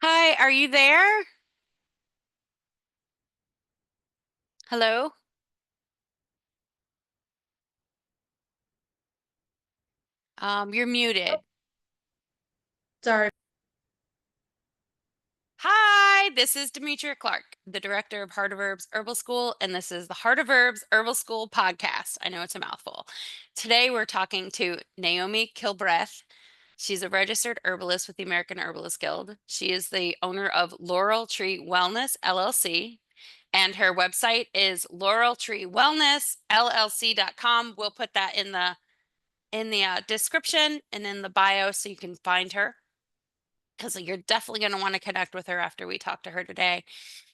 Hi, are you there? Hello? You're muted. Sorry. Hi, this is Demetria Clark, the director of Heart of Herbs Herbal School, and this is the Heart of Herbs Herbal School podcast. I know it's a mouthful. Today we're talking to Naomi Kilbreth. She's a registered herbalist with the American Herbalist Guild. She is the owner of Laurel Tree Wellness LLC, and her website is laureltreewellnessllc.com. We'll put that in the description and in the bio so you can find her because you're definitely going to want to connect with her after we talk to her today.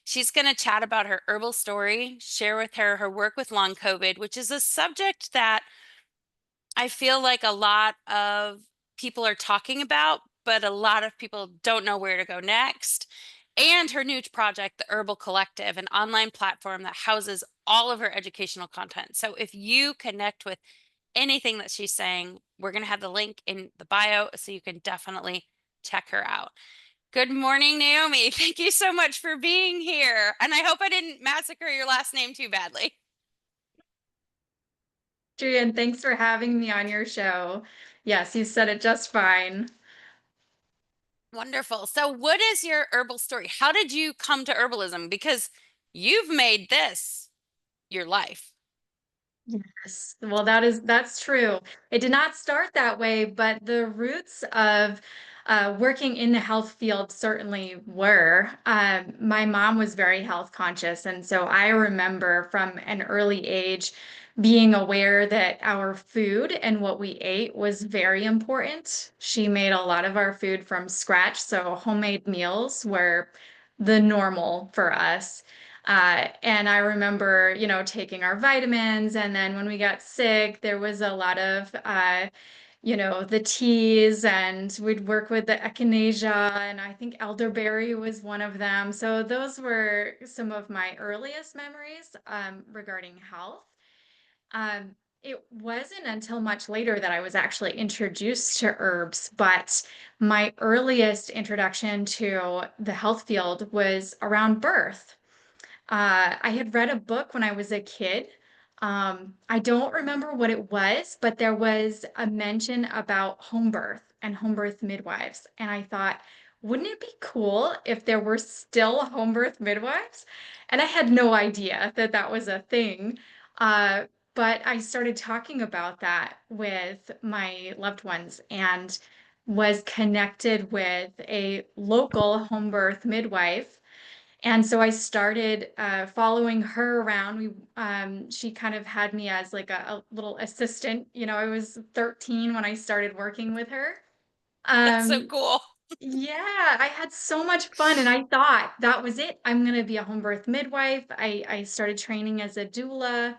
She's going to chat about her herbal story, share with her work with long COVID, which is a subject that I feel like a lot of people are talking about, but a lot of people don't know where to go next. And her new project, the Herbal Collective, an online platform that houses all of her educational content. So if you connect with anything that she's saying, we're going to have the link in the bio so you can definitely check her out. Good morning, Naomi. Thank you so much for being here. And I hope I didn't massacre your last name too badly. Adrian, thanks for having me on your show. Yes, you said it just fine. Wonderful. So, what is your herbal story? How did you come to herbalism? Because you've made this your life. Yes. Well, that's true. It did not start that way, but the roots of working in the health field certainly were. My mom was very health conscious, and so I remember from an early age being aware that our food and what we ate was very important. She made a lot of our food from scratch, so homemade meals were the normal for us. And I remember, taking our vitamins. And then when we got sick, there was a lot of, the teas, and we'd work with the echinacea. And I think elderberry was one of them. So those were some of my earliest memories regarding health. It wasn't until much later that I was actually introduced to herbs, but my earliest introduction to the health field was around birth. I had read a book when I was a kid. I don't remember what it was, but there was a mention about home birth and home birth midwives. And I thought, wouldn't it be cool if there were still home birth midwives? And I had no idea that that was a thing. Uh, but I started talking about that with my loved ones and was connected with a local home birth midwife, and so I started following her around. She kind of had me as like a little assistant. I was 13 when I started working with her. That's so Um, cool. yeah, I had so much fun, and I thought that was it. I'm going to be a home birth midwife. I started training as a doula.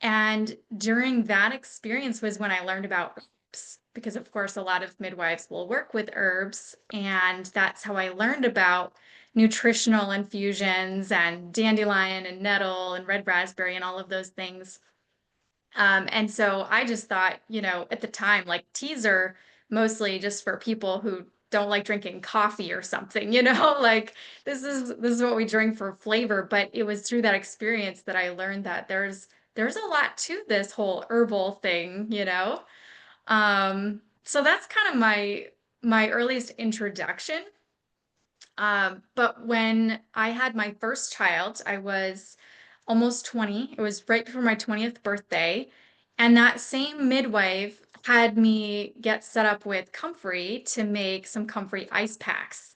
And during that experience was when I learned about herbs, because of course a lot of midwives will work with herbs, and that's how I learned about nutritional infusions and dandelion and nettle and red raspberry and all of those things. And so I just thought, at the time, like teas are mostly just for people who don't like drinking coffee or something, like this is what we drink for flavor. But it was through that experience that I learned that there's a lot to this whole herbal thing. So that's kind of my earliest introduction. But when I had my first child, I was almost 20. It was right before my 20th birthday. And that same midwife had me get set up with comfrey to make some comfrey ice packs.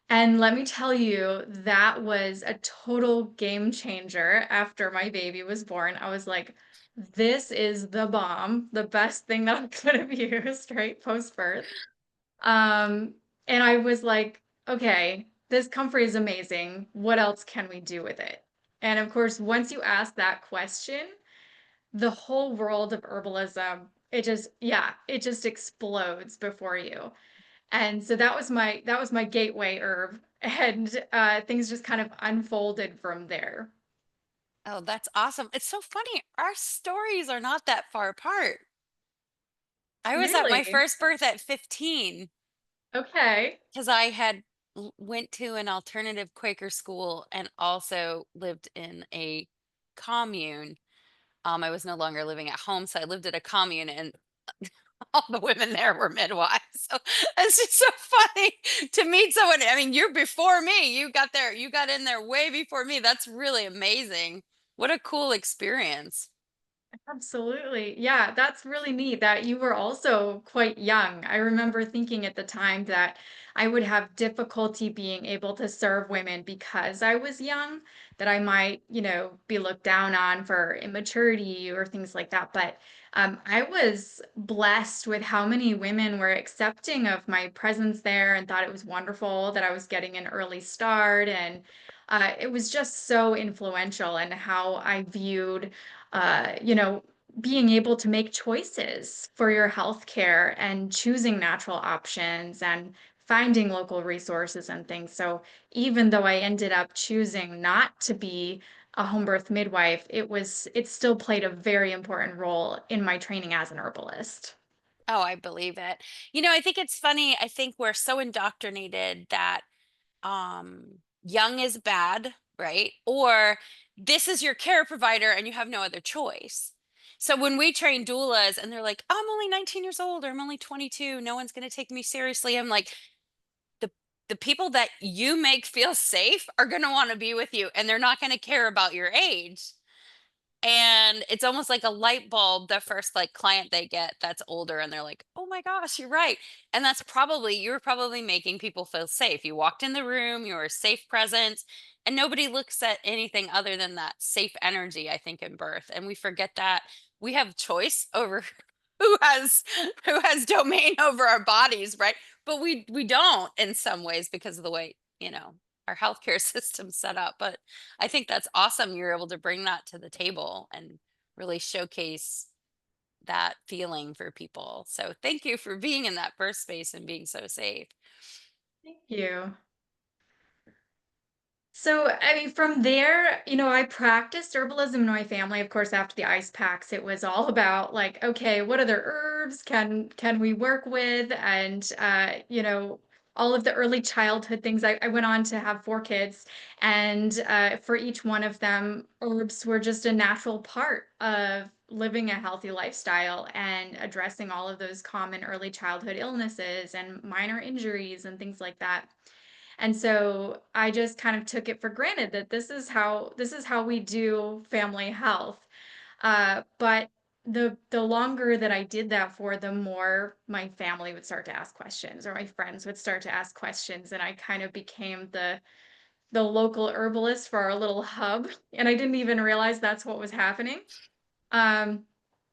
And let me tell you, that was a total game changer after my baby was born. I was like, this is the bomb, the best thing that I could have used right post birth. Um, and I was like, okay, this comfrey is amazing. What else can we do with it? And of course, once you ask that question, the whole world of herbalism, it just explodes before you. And so that was my gateway herb, and things just kind of unfolded from there. Oh, that's awesome. It's so funny. Our stories are not that far apart. I was at my Really? first birth at 15 Okay. because I had went to an alternative Quaker school and also lived in a commune. I was no longer living at home, so I lived at a commune, and all the women there were midwives. So it's just so funny to meet someone. I mean, you're before me. You got there, you got in there way before me. That's really amazing. What a cool experience. Absolutely. Yeah, that's really neat that you were also quite young. I remember thinking at the time that I would have difficulty being able to serve women because I was young, that I might, be looked down on for immaturity or things like that. But I was blessed with how many women were accepting of my presence there and thought it was wonderful that I was getting an early start. And it was just so influential in how I viewed being able to make choices for your healthcare and choosing natural options and finding local resources and things. So even though I ended up choosing not to be a home birth midwife, it still played a very important role in my training as an herbalist. Oh, I believe it. I think it's funny. I think we're so indoctrinated that young is bad, right? Or this is your care provider and you have no other choice. So when we train doulas and they're like, I'm only 19 years old or I'm only 22, no one's going to take me seriously. I'm like, the the people that you make feel safe are going to want to be with you and they're not going to care about your age. And it's almost like a light bulb, the first like client they get that's older and they're like, "Oh my gosh, you're right." And that's probably you were probably making people feel safe. You walked in the room, you were a safe presence, and nobody looks at anything other than that safe energy, I think, in birth. And we forget that we have choice over who has domain over our bodies, right? But we don't in some ways because of the way, our healthcare system's set up. But I think that's awesome you're able to bring that to the table and really showcase that feeling for people. So thank you for being in that birth space and being so safe. Thank you. So, I mean, from there, I practiced herbalism in my family. Of course, after the ice packs, it was all about like, okay, what other herbs can we work with? And all of the early childhood things. I went on to have 4 kids, and for each one of them, herbs were just a natural part of living a healthy lifestyle and addressing all of those common early childhood illnesses and minor injuries and things like that. And so I just kind of took it for granted that this is how we do family health. But the longer that I did that for, the more my family would start to ask questions or my friends would start to ask questions, and I kind of became the local herbalist for our little hub, and I didn't even realize that's what was happening. Um,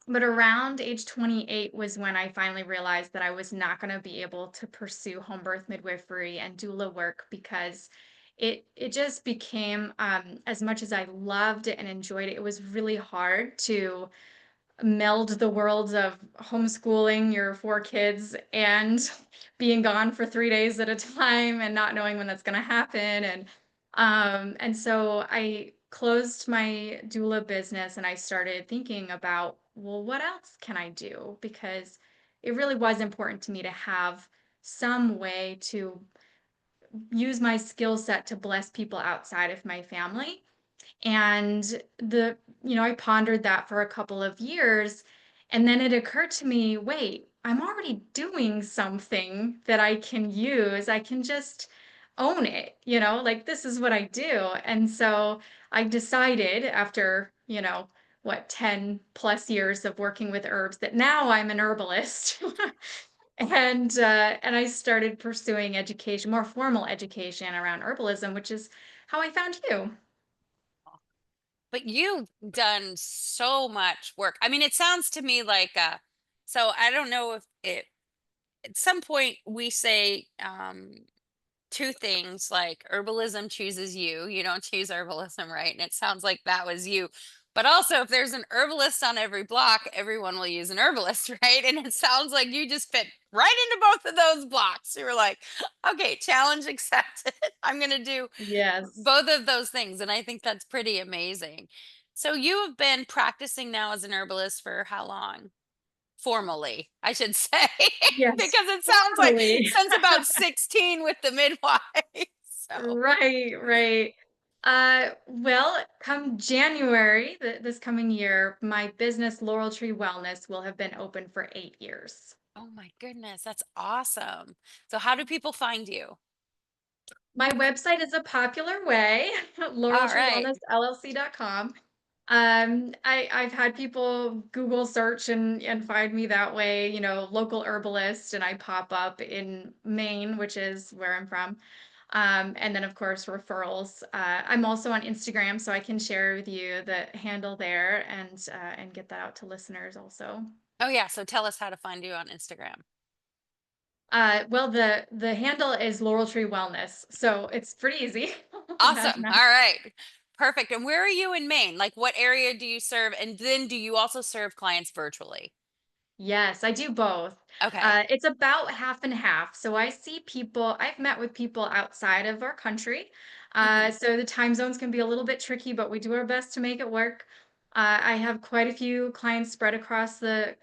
but around age 28 was when I finally realized that I was not going to be able to pursue home birth midwifery and doula work because it just became as much as I loved it and enjoyed it, it was really hard to meld the worlds of homeschooling your 4 kids and being gone for 3 days at a time and not knowing when that's going to happen. And so I closed my doula business and I started thinking about, well, what else can I do? Because it really was important to me to have some way to use my skill set to bless people outside of my family. And I pondered that for a couple of years. And then it occurred to me, wait, I'm already doing something that I can use. I can just own it, like this is what I do. And so I decided after, what, 10 plus years of working with herbs that now I'm an herbalist. And I started pursuing education, more formal education around herbalism, which is how I found you. But you've done so much work. I mean, it sounds to me like so I don't know if it at some point we say two things like herbalism chooses you don't choose herbalism, right? And it sounds like that was you. But also if there's an herbalist on every block, everyone will use an herbalist, right? And it sounds like you just fit right into both of those blocks. You were like, okay, challenge accepted. I'm going to do Yes. both of those things, and I think that's pretty amazing. So you have been practicing now as an herbalist for how long? formally, I should say, Yes, because it sounds like formally. since about 16 with the midwife. So, Right, right. Well, come January, this coming year, my business Laurel Tree Wellness will have been open for 8 years. oh my goodness, that's awesome. So how do people find you? My website is a popular way, All right. laureltreewellnessllc.com. I've had people Google search and find me that way, local herbalist, and I pop up in Maine, which is where I'm from. And then of course referrals. I'm also on Instagram, so I can share with you the handle there and get that out to listeners also. Oh yeah, so tell us how to find you on Instagram. Well, the handle is Laurel Tree Wellness, so it's pretty easy. Imagine Awesome. that. All right. Perfect. And where are you in Maine? Like what area do you serve? And then do you also serve clients virtually? Yes, I do both. Okay. It's about half and half. So I've met with people outside of our country. Hmm. So the time zones can be a little bit tricky, but we do our best to make it work. I have quite a few clients spread across the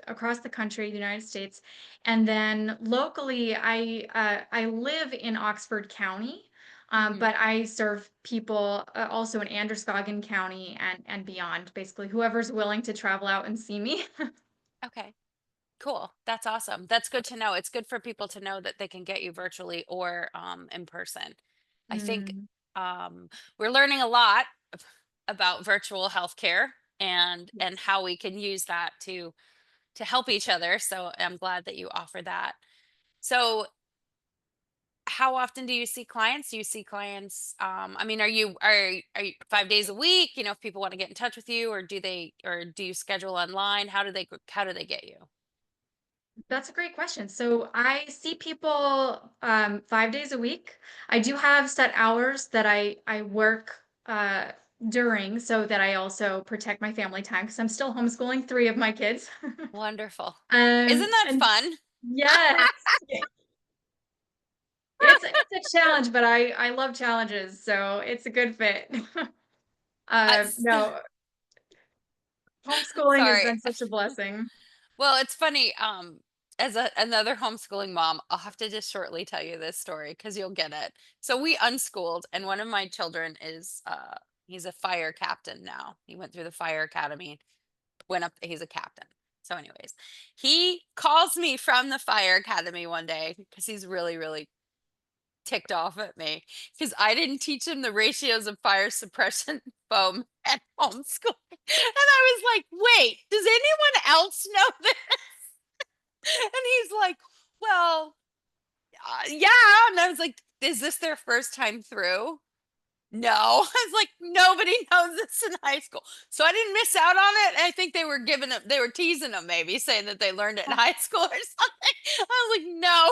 country, the United States. And then locally, I live in Oxford County, Hmm. but I serve people also in Androscoggin County and beyond, basically whoever's willing to travel out and see me. Okay. Cool. That's awesome. That's good to know. It's good for people to know that they can get you virtually or in person. I think Mm. um, we're learning a lot about virtual healthcare and Yes. how we can use that to help each other. So I'm glad that you offer that. So how often do you see clients? Do you see clients? I mean, are you 5 days a week? You know, if people want to get in touch with you, or do you schedule online? How do they get you? That's a great question. So I see people 5 days a week. I do have set hours that I work during so that I also protect my family time because I'm still homeschooling three of my kids. Wonderful. Isn't that And fun? yes, it's a challenge, but I love challenges, so it's a good fit. I s- No, homeschooling has Sorry. been such a blessing. Well, it's funny. As another homeschooling mom, I'll have to just shortly tell you this story because you'll get it. So we unschooled, and one of my children is he's a fire captain now. He went through the fire academy, went up. He's a captain. So, anyways, he calls me from the fire academy one day because he's really, really ticked off at me because I didn't teach him the ratios of fire suppression foam at homeschool. And I was like, wait, does anyone else know this? And he's like, well, yeah. And I was like, is this their first time through? No. I was like, nobody knows this in high school. So I didn't miss out on it. I think they were giving them, they were teasing them maybe, saying that they learned it in high school or something. I was like, no,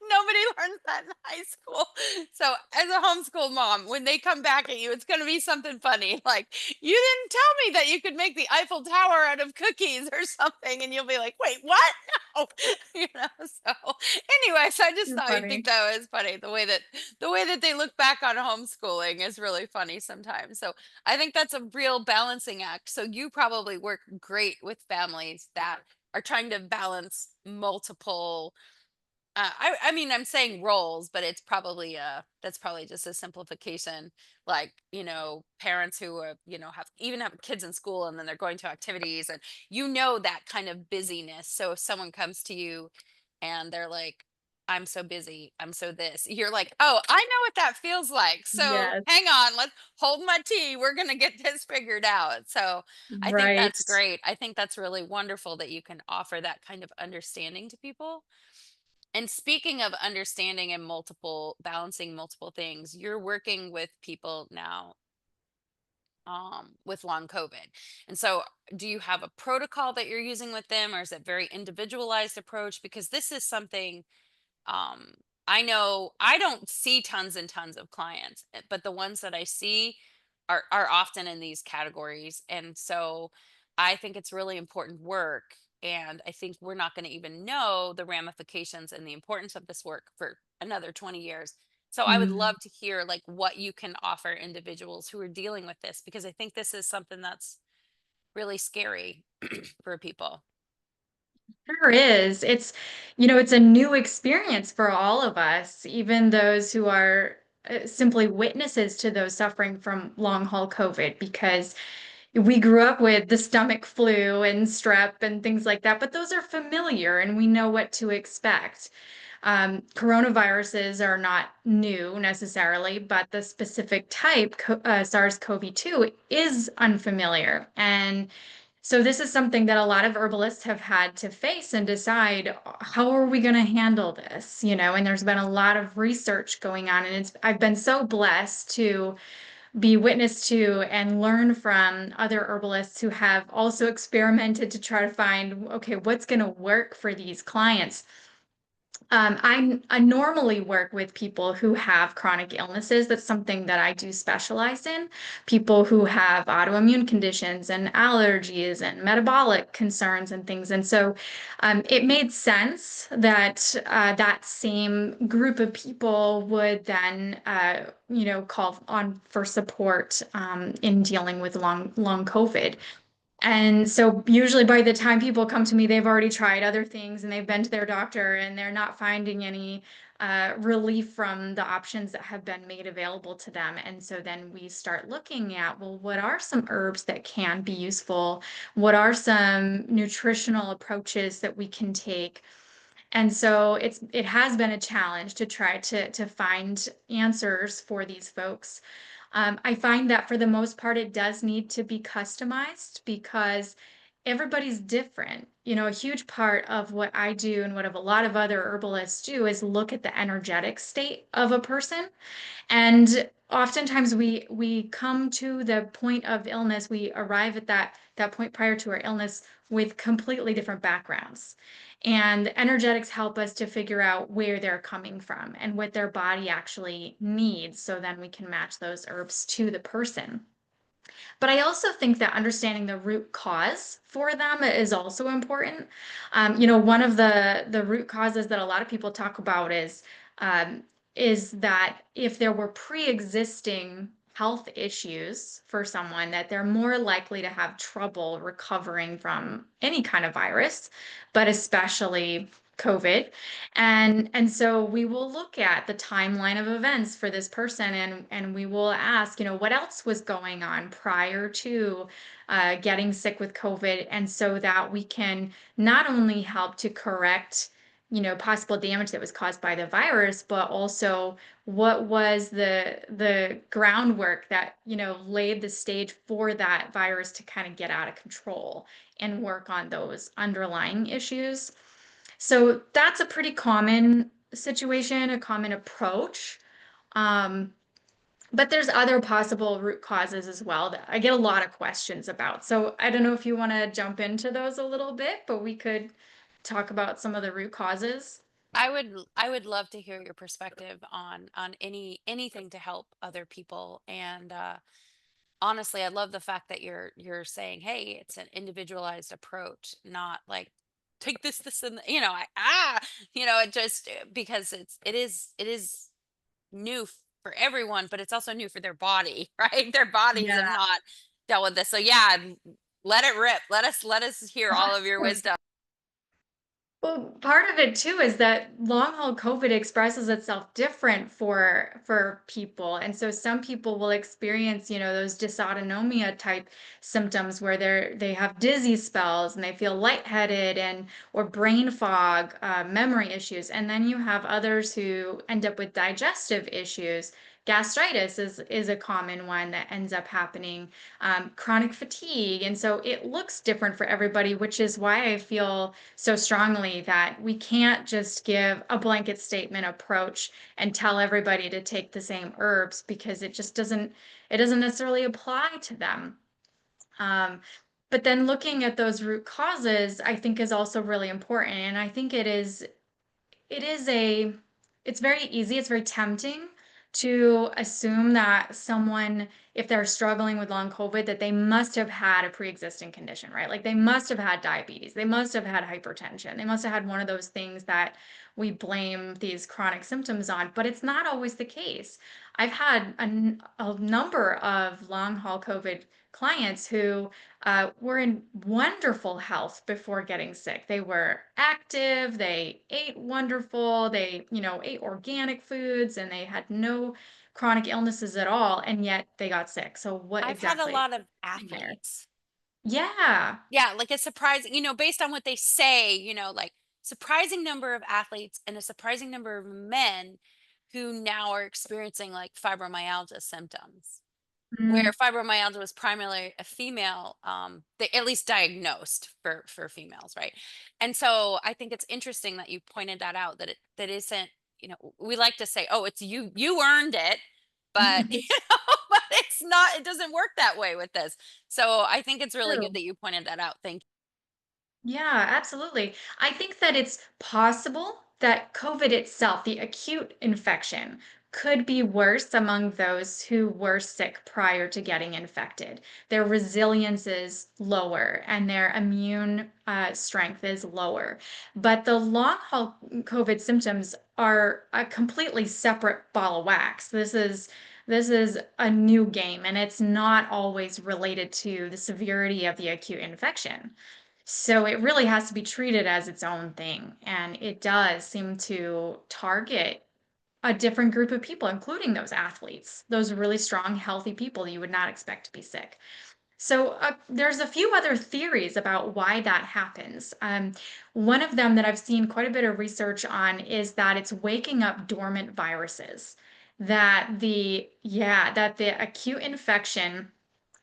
nobody learns that in high school. So, as a homeschool mom, when they come back at you, it's going to be something funny. Like, you didn't tell me that you could make the Eiffel Tower out of cookies or something. And you'll be like, wait, what? No. So anyway, so I just You're thought you'd think funny. that was funny. The way that they look back on homeschooling is really funny sometimes. So I think that's a real balancing act. So you probably work great with families that are trying to balance multiple I mean, I'm saying roles, but it's probably that's probably just a simplification. Like, parents who have kids in school and then they're going to activities and that kind of busyness. So if someone comes to you and they're like, I'm so busy, I'm so this, you're like, oh, I know what that feels like. So Yes, hang on, let's hold my tea. We're gonna get this figured out. So I think right. that's great. I think that's really wonderful that you can offer that kind of understanding to people. And speaking of understanding and balancing multiple things, you're working with people now with long COVID. And so do you have a protocol that you're using with them, or is it very individualized approach? Because this is something um, I know I don't see tons and tons of clients, but the ones that I see are often in these categories. And so I think it's really important work. And I think we're not going to even know the ramifications and the importance of this work for another 20 years. So I would Mm. love to hear like what you can offer individuals who are dealing with this because I think this is something that's really scary for people. Sure is. It's a new experience for all of us, even those who are simply witnesses to those suffering from long haul COVID, because we grew up with the stomach flu and strep and things like that, but those are familiar and we know what to expect. Coronaviruses are not new necessarily, but the specific type, SARS-CoV-2, is unfamiliar. And so this is something that a lot of herbalists have had to face and decide, how are we going to handle this? And there's been a lot of research going on, and I've been so blessed to be witness to and learn from other herbalists who have also experimented to try to find, okay, what's going to work for these clients. I normally work with people who have chronic illnesses. That's something that I do specialize in. People who have autoimmune conditions and allergies and metabolic concerns and things. And so it made sense that that same group of people would then, call on for support in dealing with long COVID. And so usually by the time people come to me, they've already tried other things and they've been to their doctor and they're not finding any relief from the options that have been made available to them. And so then we start looking at, well, what are some herbs that can be useful? What are some nutritional approaches that we can take? And so it has been a challenge to try to find answers for these folks. I find that for the most part, it does need to be customized because everybody's different. A huge part of what I do and what a lot of other herbalists do is look at the energetic state of a person. And oftentimes we come to the point of illness, we arrive at that point prior to our illness with completely different backgrounds. And energetics help us to figure out where they're coming from and what their body actually needs, so then we can match those herbs to the person. But I also think that understanding the root cause for them is also important. One of the root causes that a lot of people talk about um, is that if there were pre-existing health issues for someone, that they're more likely to have trouble recovering from any kind of virus, but especially COVID. And so we will look at the timeline of events for this person, and we will ask, what else was going on prior to getting sick with COVID, and so that we can not only help to correct, possible damage that was caused by the virus, but also what was the groundwork that, laid the stage for that virus to kind of get out of control and work on those underlying issues. So that's a pretty common situation, a common approach. Um, but there's other possible root causes as well that I get a lot of questions about. So I don't know if you want to jump into those a little bit, but we could talk about some of the root causes. I would love to hear your perspective on anything to help other people. And honestly, I love the fact that you're saying, hey, it's an individualized approach, not like take this and it just because it is new for everyone, but it's also new for their body, right? Their bodies have Yeah. not dealt with this. So yeah, let it rip. Let us hear all of your wisdom. Well, part of it too is that long haul COVID expresses itself different for people. And so some people will experience, those dysautonomia type symptoms where they have dizzy spells and they feel lightheaded and or brain fog, memory issues. And then you have others who end up with digestive issues. Gastritis is a common one that ends up happening, chronic fatigue. And so it looks different for everybody, which is why I feel so strongly that we can't just give a blanket statement approach and tell everybody to take the same herbs, because it doesn't necessarily apply to them. Um, but then looking at those root causes, I think is also really important. And I think it is a it's very easy, it's very tempting to assume that someone, if they're struggling with long COVID, that they must have had a pre-existing condition, right? Like they must have had diabetes, they must have had hypertension, they must have had one of those things that we blame these chronic symptoms on, but it's not always the case. I've had a number of long haul COVID clients who were in wonderful health before getting sick. They were active, they ate wonderful, they, ate organic foods, and they had no chronic illnesses at all, and yet they got sick. So what I've had a exactly lot of happened there? athletes. Yeah. Yeah, like a surprising, based on what they say, like surprising number of athletes and a surprising number of men who now are experiencing like fibromyalgia symptoms. Mm, Where fibromyalgia was primarily a female, they at least diagnosed for females, right? And so I think it's interesting that you pointed that out, that that isn't, we like to say, oh, it's you earned it, but but it's not, it doesn't work that way with this. So I think it's really good true. that you pointed that out. Thank Yeah, absolutely. I think that it's possible that COVID itself, the acute infection, could be worse among those who were sick prior to getting infected. Their resilience is lower and their immune strength is lower. But the long haul COVID symptoms are a completely separate ball of wax. This is a new game, and it's not always related to the severity of the acute infection. So it really has to be treated as its own thing. And it does seem to target a different group of people, including those athletes, those really strong, healthy people that you would not expect to be sick. So there's a few other theories about why that happens. One of them that I've seen quite a bit of research on is that it's waking up dormant viruses. That the acute infection,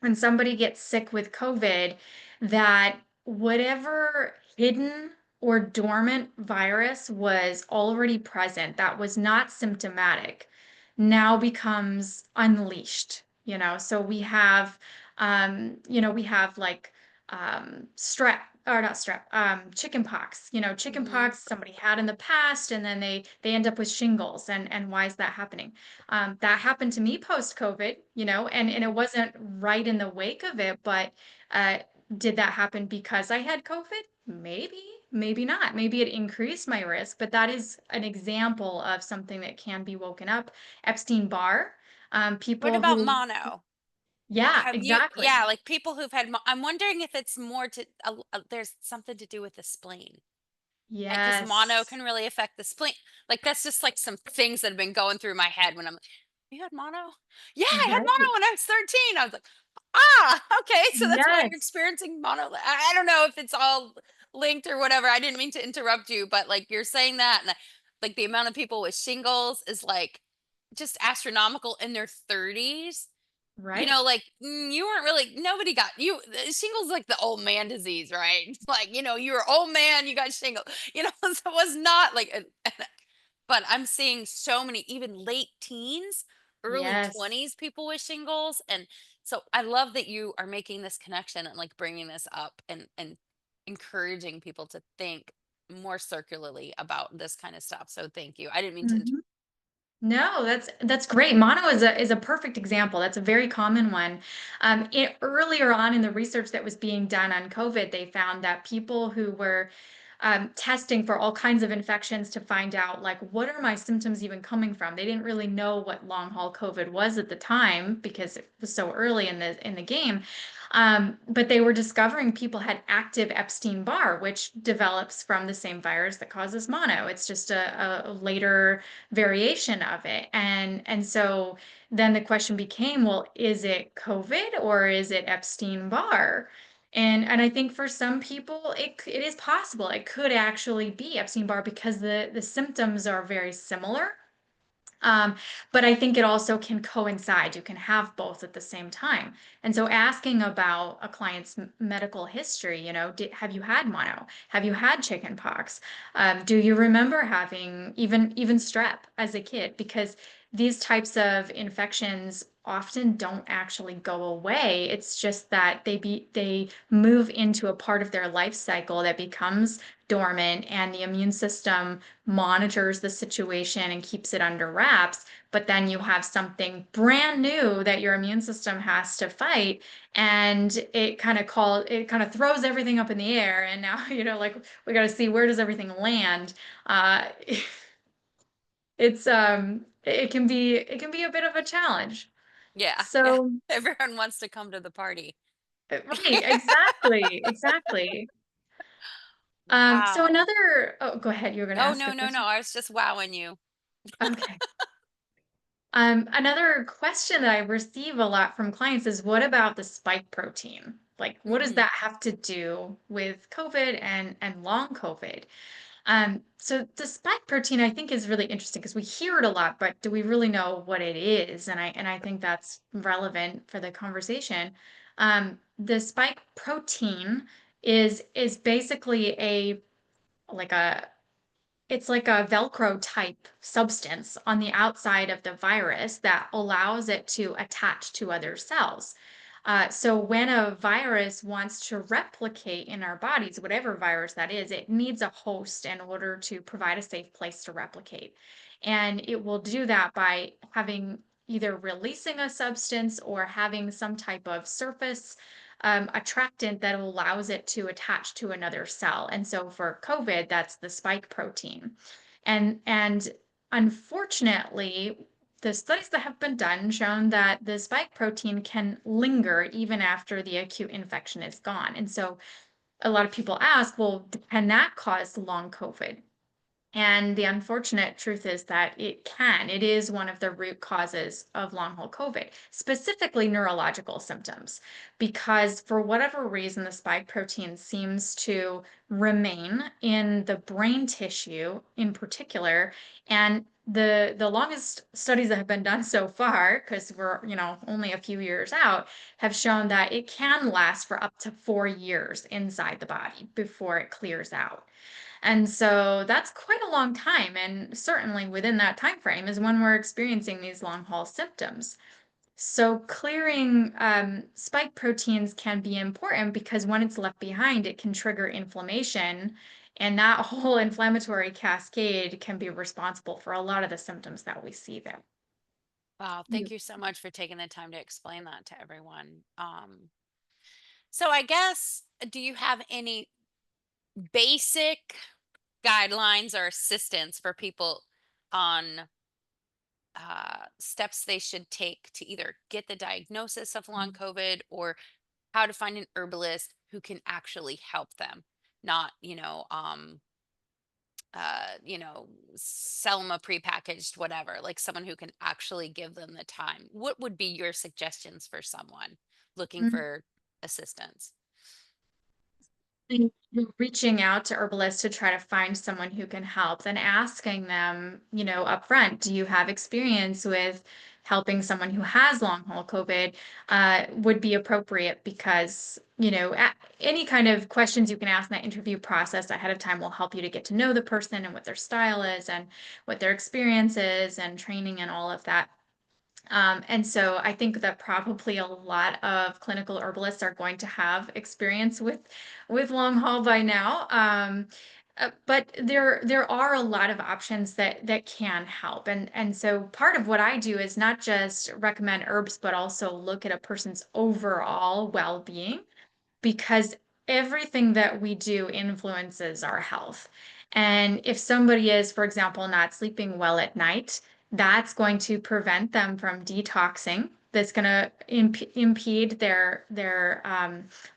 when somebody gets sick with COVID, that whatever hidden or dormant virus was already present that was not symptomatic now becomes unleashed. So we have like strep, or not strep, chicken pox. Chicken you. pox somebody had in the past, and then they end up with shingles. And why is that happening? That happened to me post COVID, and it wasn't right in the wake of it, but uh, did that happen because I had COVID? Maybe, maybe not. Maybe it increased my risk, but that is an example of something that can be woken up. Epstein-Barr, What people about who, mono? Yeah, Have you, exactly. yeah, like people who've had, I'm wondering if it's more to, there's something to do with the spleen. And because mono Yes. can really affect the spleen. Like that's just like some things that have been going through my head when I'm like, you had mono? Yeah, I had Right. mono when I was 13. I was like, ah, okay. So that's why you're Yes. experiencing mono. I don't know if it's all linked or whatever. I didn't mean to interrupt you, but like you're saying that, and like the amount of people with shingles is like just astronomical in their 30s. Right. Like you weren't really, nobody got you. Shingles like the old man disease, right? It's like, you were old man, you got shingles, so it was not like, but I'm seeing so many, even late teens, early Yes. 20s, people with shingles. And so I love that you are making this connection and like bringing this up and encouraging people to think more circularly about this kind of stuff. So thank you. I didn't mean to Mhm. No, that's great. Mono is a perfect example. That's a very common one. Earlier on in the research that was being done on COVID, they found that people who were testing for all kinds of infections to find out, like, what are my symptoms even coming from? They didn't really know what long haul COVID was at the time because it was so early in the game. But they were discovering people had active Epstein-Barr, which develops from the same virus that causes mono. It's just a later variation of it. And so then the question became, well, is it COVID or is it Epstein-Barr? And I think for some people it is possible. It could actually be Epstein-Barr because the symptoms are very similar. Um, but I think it also can coincide. You can have both at the same time. And so asking about a client's medical history, have you had mono? Have you had chicken pox? Do you remember having even strep as a kid? Because these types of infections often don't actually go away. It's just that they move into a part of their life cycle that becomes dormant, and the immune system monitors the situation and keeps it under wraps. But then you have something brand new that your immune system has to fight, and it kind of throws everything up in the air. And now, like, we got to see, where does everything land. uh it can be a bit of a challenge. Yeah, yeah. So, Everyone wants to come to the party. right, exactly, exactly. So Wow. another, oh, go ahead. You were going to Oh, ask no, a no, no. question. I was just wowing you. Okay. Another question that I receive a lot from clients is what about the spike protein? Like, what does Hmm. that have to do with COVID and long COVID? So the spike protein I think is really interesting because we hear it a lot, but do we really know what it is? And I think that's relevant for the conversation. The spike protein is basically a like a it's like a Velcro type substance on the outside of the virus that allows it to attach to other cells. So when a virus wants to replicate in our bodies, whatever virus that is, it needs a host in order to provide a safe place to replicate. And it will do that by having either releasing a substance or having some type of surface attractant that allows it to attach to another cell. And so for COVID, that's the spike protein. And unfortunately, the studies that have been done shown that the spike protein can linger even after the acute infection is gone. And so a lot of people ask, well, can that cause long COVID? And the unfortunate truth is that it can. It is one of the root causes of long haul COVID, specifically neurological symptoms, because for whatever reason, the spike protein seems to remain in the brain tissue in particular. And the longest studies that have been done so far, because we're, only a few years out, have shown that it can last for up to 4 years inside the body before it clears out. And so that's quite a long time. And certainly within that time frame is when we're experiencing these long haul symptoms. So clearing spike proteins can be important because when it's left behind, it can trigger inflammation. And that whole inflammatory cascade can be responsible for a lot of the symptoms that we see there. Wow. Yeah. Thank you so much for taking the time to explain that to everyone. So I guess, do you have any basic guidelines or assistance for people on steps they should take to either get the diagnosis of long COVID or how to find an herbalist who can actually help them, not, sell them a prepackaged whatever, like someone who can actually give them the time. What would be your suggestions for someone looking Mhm. for assistance? And you're reaching out to herbalists to try to find someone who can help, then asking them, up front, do you have experience with helping someone who has long haul COVID, would be appropriate because, any kind of questions you can ask in that interview process ahead of time will help you to get to know the person and what their style is and what their experience is and training and all of that. And so I think that probably a lot of clinical herbalists are going to have experience with long haul by now. But there are a lot of options that can help. And so part of what I do is not just recommend herbs, but also look at a person's overall well-being because everything that we do influences our health. And if somebody is, for example, not sleeping well at night, that's going to prevent them from detoxing. That's going to impede their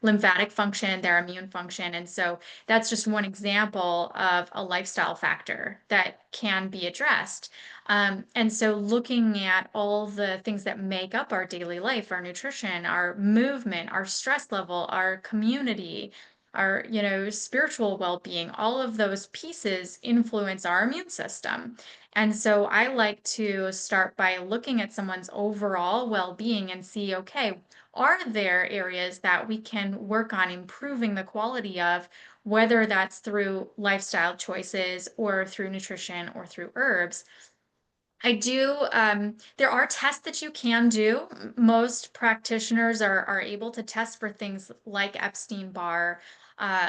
lymphatic function, their immune function. And so that's just one example of a lifestyle factor that can be addressed. And so looking at all the things that make up our daily life, our nutrition, our movement, our stress level, our community, our, spiritual well-being, all of those pieces influence our immune system. And so I like to start by looking at someone's overall well-being and see, okay, are there areas that we can work on improving the quality of, whether that's through lifestyle choices or through nutrition or through herbs? I do. There are tests that you can do. Most practitioners are able to test for things like Epstein-Barr,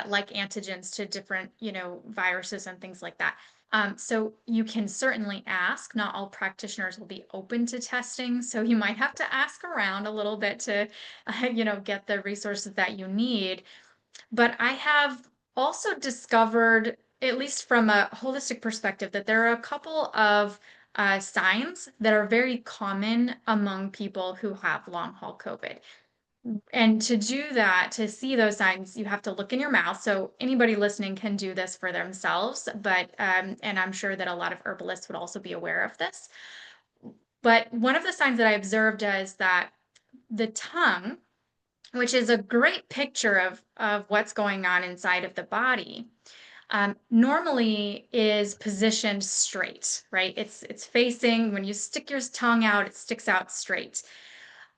like antigens to different, viruses and things like that. So you can certainly ask. Not all practitioners will be open to testing, so you might have to ask around a little bit to, get the resources that you need. But I have also discovered, at least from a holistic perspective, that there are a couple of signs that are very common among people who have long haul COVID. And to do that, to see those signs, you have to look in your mouth. So anybody listening can do this for themselves, but and I'm sure that a lot of herbalists would also be aware of this. But one of the signs that I observed is that the tongue, which is a great picture of what's going on inside of the body, normally is positioned straight, right? It's facing, when you stick your tongue out, it sticks out straight.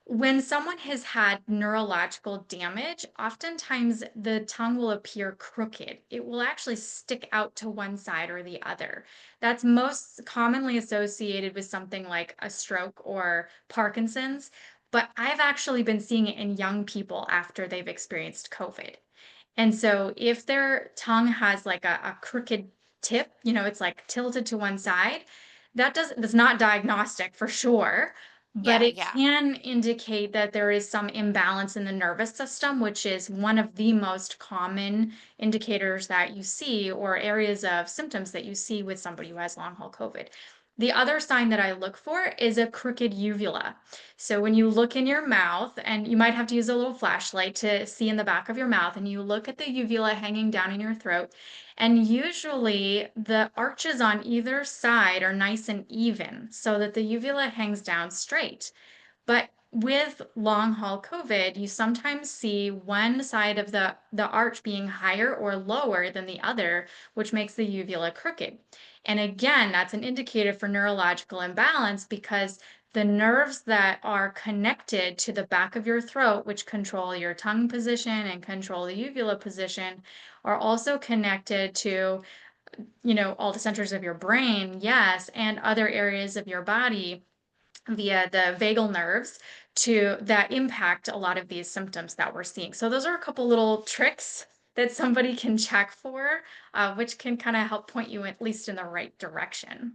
When someone has had neurological damage, oftentimes the tongue will appear crooked. It will actually stick out to one side or the other. That's most commonly associated with something like a stroke or Parkinson's, but I've actually been seeing it in young people after they've experienced COVID. And so if their tongue has like a crooked tip, it's like tilted to one side, that's not diagnostic for sure, but Yeah, it yeah. can indicate that there is some imbalance in the nervous system, which is one of the most common indicators that you see, or areas of symptoms that you see with somebody who has long haul COVID. The other sign that I look for is a crooked uvula. So when you look in your mouth, and you might have to use a little flashlight to see in the back of your mouth, and you look at the uvula hanging down in your throat, and usually the arches on either side are nice and even so that the uvula hangs down straight. But with long haul COVID, you sometimes see one side of the arch being higher or lower than the other, which makes the uvula crooked. And again, that's an indicator for neurological imbalance, because the nerves that are connected to the back of your throat, which control your tongue position and control the uvula position, are also connected to, all the centers of your brain, yes, and other areas of your body via the vagal nerves to that impact a lot of these symptoms that we're seeing. So those are a couple little tricks that somebody can check for, which can kind of help point you at least in the right direction.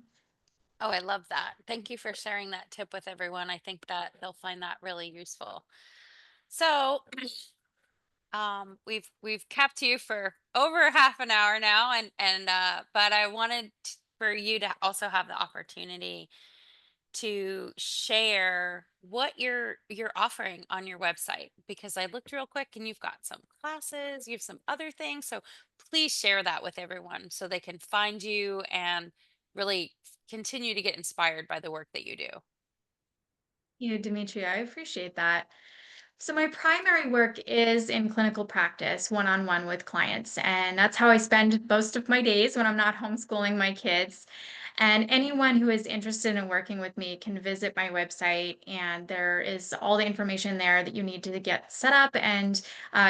Oh, I love that. Thank you for sharing that tip with everyone. I think that they'll find that really useful. So, we've kept you for over half an hour now, and but I wanted for you to also have the opportunity to share what you're offering on your website, because I looked real quick and you've got some classes, you have some other things. So please share that with everyone so they can find you and really continue to get inspired by the work that you do. You, Demetria, I appreciate that. So my primary work is in clinical practice, one-on-one with clients, and that's how I spend most of my days when I'm not homeschooling my kids. And anyone who is interested in working with me can visit my website, and there is all the information there that you need to get set up. And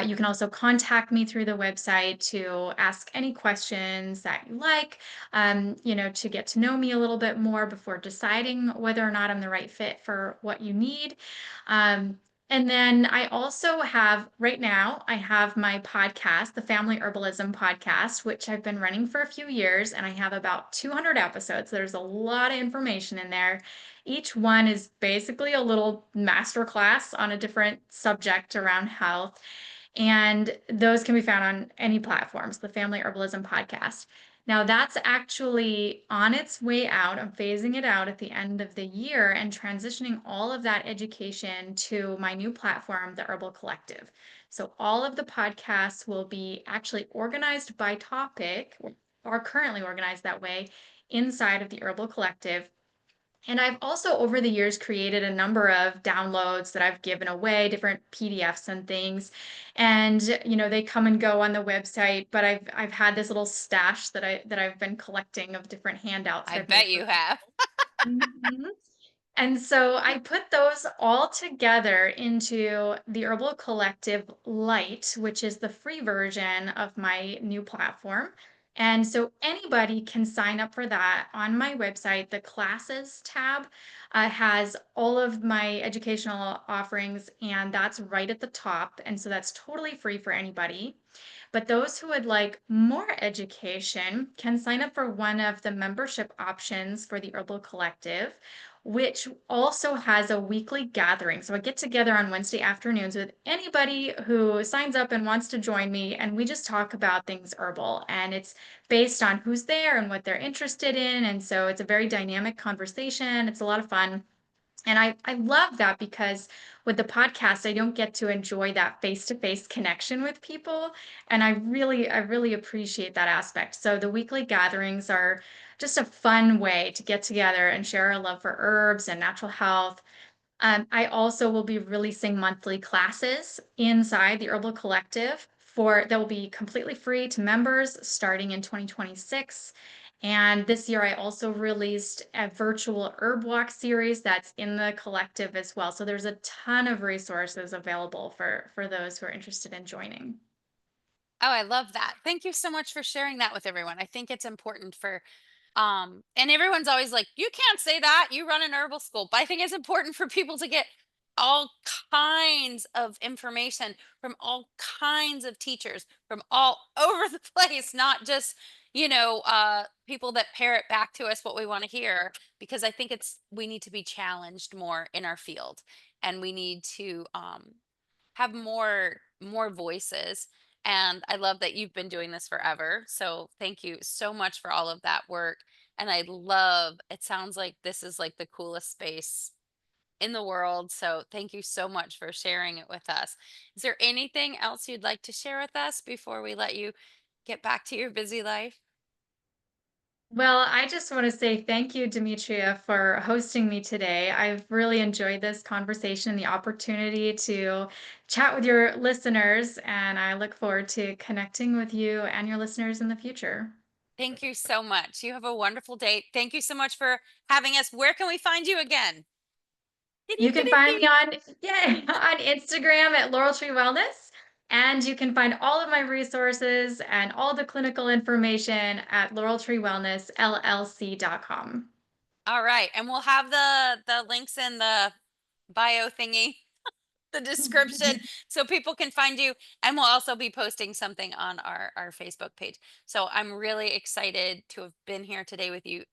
you can also contact me through the website to ask any questions that you like, to get to know me a little bit more before deciding whether or not I'm the right fit for what you need. Um, and then I also have, right now, I have my podcast, the Family Herbalism podcast, which I've been running for a few years, and I have about 200 episodes. There's a lot of information in there. Each one is basically a little master class on a different subject around health. And those can be found on any platforms, the Family Herbalism podcast. Now, that's actually on its way out. I'm phasing it out at the end of the year and transitioning all of that education to my new platform, the Herbal Collective. So, all of the podcasts will be actually organized by topic, or are currently organized that way, inside of the Herbal Collective. And I've also, over the years, created a number of downloads that I've given away, different PDFs and things. And, they come and go on the website, but I've had this little stash that I've been collecting of different handouts I that I've made bet for you have. people. Mhm. And so I put those all together into the Herbal Collective Lite, which is the free version of my new platform. And so anybody can sign up for that on my website. The classes tab has all of my educational offerings, and that's right at the top. And so that's totally free for anybody. But those who would like more education can sign up for one of the membership options for the Herbal Collective, which also has a weekly gathering. So I get together on Wednesday afternoons with anybody who signs up and wants to join me, and we just talk about things herbal. And it's based on who's there and what they're interested in. And so it's a very dynamic conversation. It's a lot of fun. And I love that because with the podcast, I don't get to enjoy that face-to-face connection with people, and I really appreciate that aspect. So the weekly gatherings are just a fun way to get together and share our love for herbs and natural health. I also will be releasing monthly classes inside the Herbal Collective for that will be completely free to members starting in 2026. And this year, I also released a virtual herb walk series that's in the collective as well. So there's a ton of resources available for those who are interested in joining. Oh, I love that. Thank you so much for sharing that with everyone. I think it's important for and everyone's always like, you can't say that. You run an herbal school. But I think it's important for people to get all kinds of information from all kinds of teachers from all over the place, not just, people that parrot back to us what we want to hear, because I think we need to be challenged more in our field, and we need to have more voices. And I love that you've been doing this forever, so thank you so much for all of that work. And I love, it sounds like this is like the coolest space in the world, so thank you so much for sharing it with us. Is there anything else you'd like to share with us before we let you get back to your busy life? Well, I just want to say thank you, Demetria, for hosting me today. I've really enjoyed this conversation, the opportunity to chat with your listeners, and I look forward to connecting with you and your listeners in the future. Thank you so much. You have a wonderful day. Thank you so much for having us. Where can we find you again? You can find me on yeah, on Instagram at Laurel Tree Wellness, and you can find all of my resources and all the clinical information at laureltreewellnessllc.com. All right, and we'll have the links in the bio thingy, the description, so people can find you. And we'll also be posting something on our Facebook page. So I'm really excited to have been here today with you.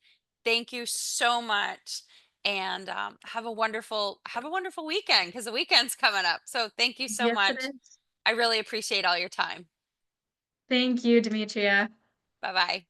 Thank you so much, and have a wonderful weekend, because the weekend's coming up. So thank you so Yes, it much. is. I really appreciate all your time. Thank you, Demetria. Bye bye.